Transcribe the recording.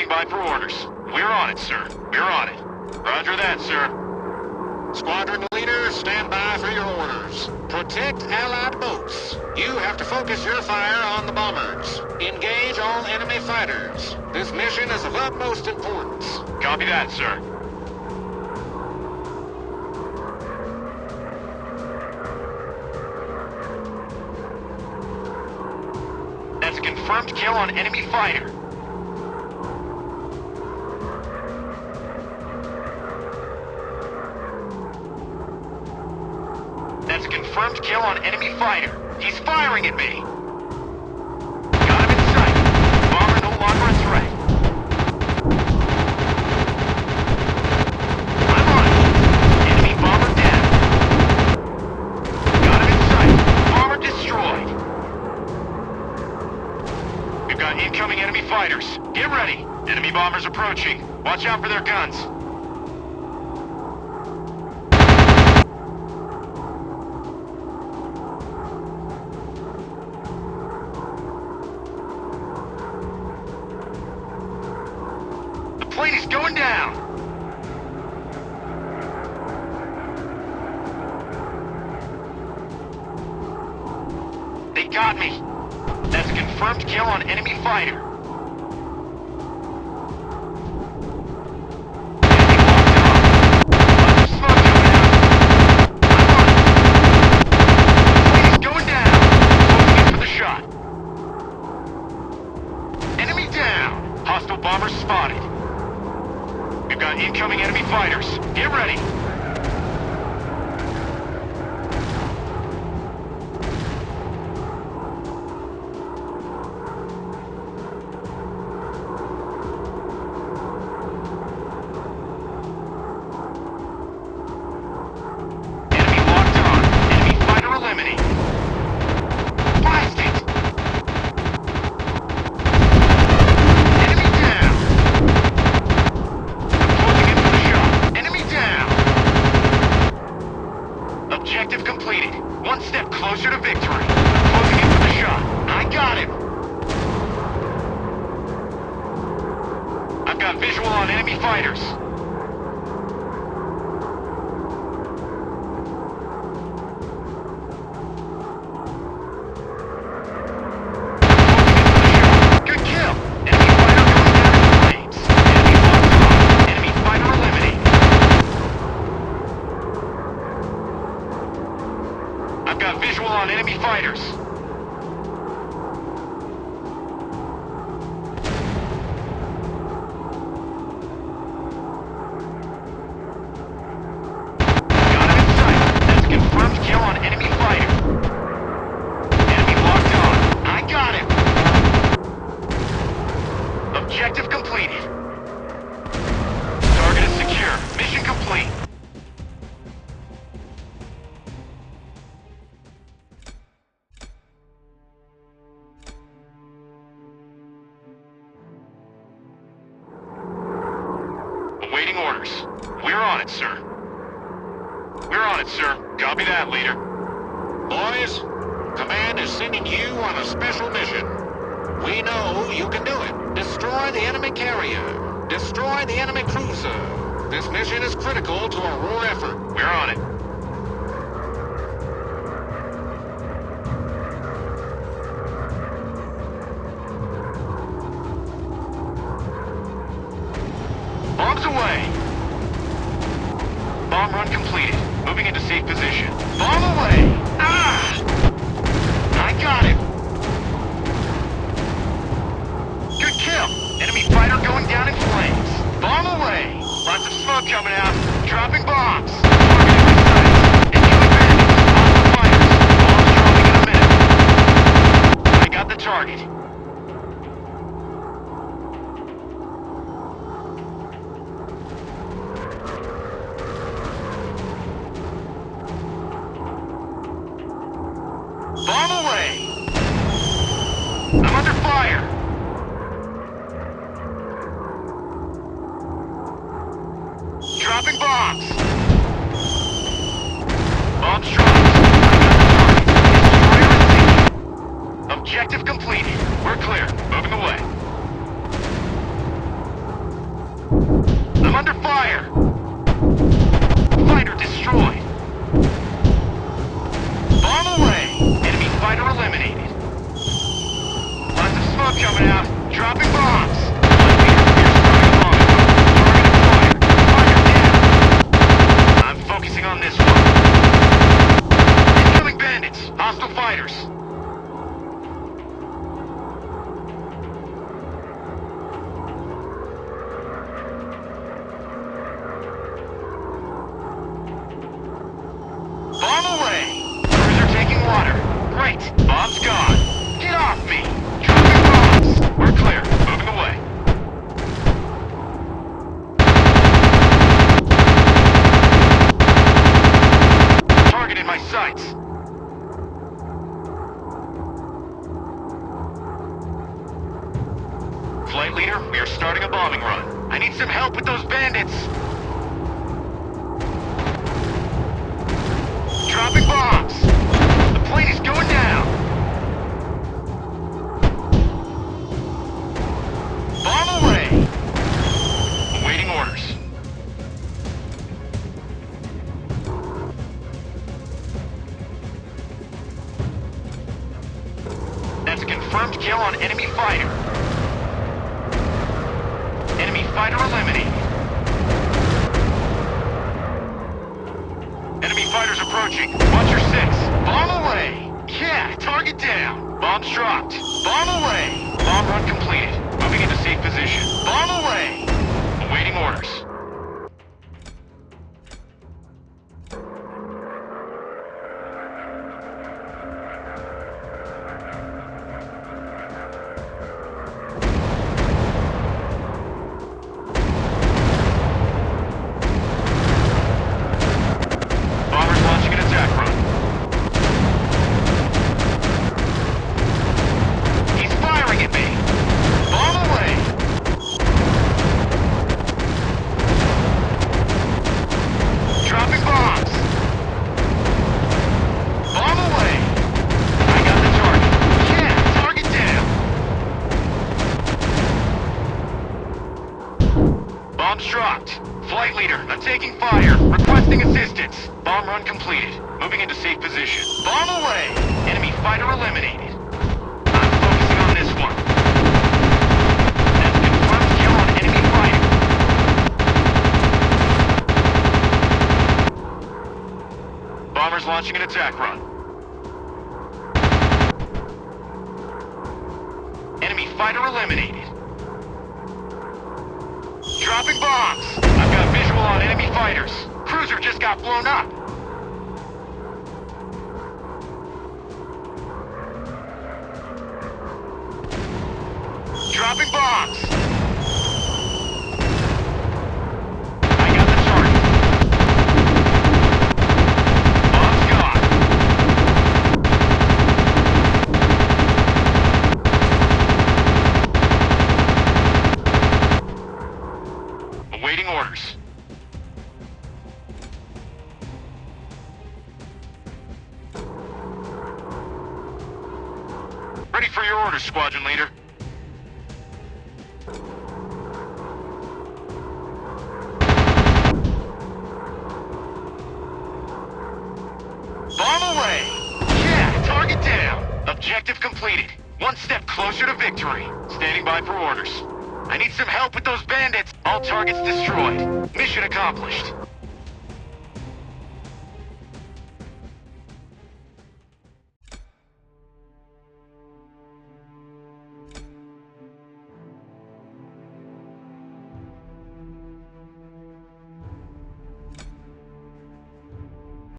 Standing by for orders. We're on it, sir. We're on it. Roger that, sir. Squadron leader, stand by for your orders. Protect Allied boats. You have to focus your fire on the bombers. Engage all enemy fighters. This mission is of utmost importance. Copy that, sir. That's a confirmed kill on enemy fighter. That's a confirmed kill on enemy fighter. He's firing at me. Got him in sight. Bomber no longer a threat. I'm on it. Enemy bomber down. Got him in sight. Bomber destroyed. We've got incoming enemy fighters. Get ready. Enemy bombers approaching. Watch out for their guns. Plane is going down! They got me! That's a confirmed kill on enemy fighter. Hostile bombers spotted. We've got incoming enemy fighters. Get ready. Enemy locked on. Enemy fighter eliminated. Blast it! Objective completed. One step closer to victory. Closing in for the shot. I got him. I've got visual on enemy fighters. Good kill. Enemy fighter goes down in flames. Enemy locked on. Enemy fighter eliminated. I've got visual on enemy fighters. Got him in sight. That's a confirmed kill on enemy fighter. Enemy locked on. I got him. Objective completed. Target is secure. Mission complete. Awaiting orders. We're on it, sir. We're on it, sir. Copy that, leader. Boys, Command is sending you on a special mission. We know you can do it. Destroy the enemy carrier. Destroy the enemy cruiser. This mission is critical to our war effort. We're on it. Bombs away! Bomb run completed. Moving into safe position. Bomb away! Ah! I got him! Good kill! Enemy fighter going down in flames. Bomb away! Lots of smoke coming out. Dropping bombs. Targeting the sights. Incoming bandits. Hostile fighters. Bombs dropping in a minute. I got the target. Bomb away! I'm under fire! Dropping bombs! Bombs dropped. Destroyer is sinking. Objective completed. We're clear. Moving away. Great! Bomb's gone! Get off me! Dropping bombs! We're clear. Moving away. Target in my sights. Flight leader, we are starting a bombing run. I need some help with those bandits. Dropping bombs! The plane is going down! Bomb away! Awaiting orders. That's a confirmed kill on enemy fighter. Enemy fighter eliminated. Enemy fighters approaching. Watch your six. Bomb away! Yeah, target down. Bombs dropped. Bomb away! Bomb run completed. Moving into safe position. Bomb away! Awaiting orders. Bombers launching an attack run. He's firing at me! Bomb away! Dropping bombs! Bomb away! I got the target. Yeah, target down! Bombs dropped. Flight leader, I'm taking fire. Requesting assistance. Bomb run completed. Moving into safe position. Bomb away! Enemy fighter eliminated. I'm focusing on this one. That's a confirmed kill on enemy fighter. Bombers launching an attack run. Enemy fighter eliminated. Dropping bombs! I've got visual on enemy fighters. Cruiser just got blown up. Dropping bombs! I got the target. Bombs gone. Awaiting orders. Ready for your orders, squadron leader. Bomb away! Yeah, target down! Objective completed. One step closer to victory. Standing by for orders. I need some help with those bandits. All targets destroyed. Mission accomplished.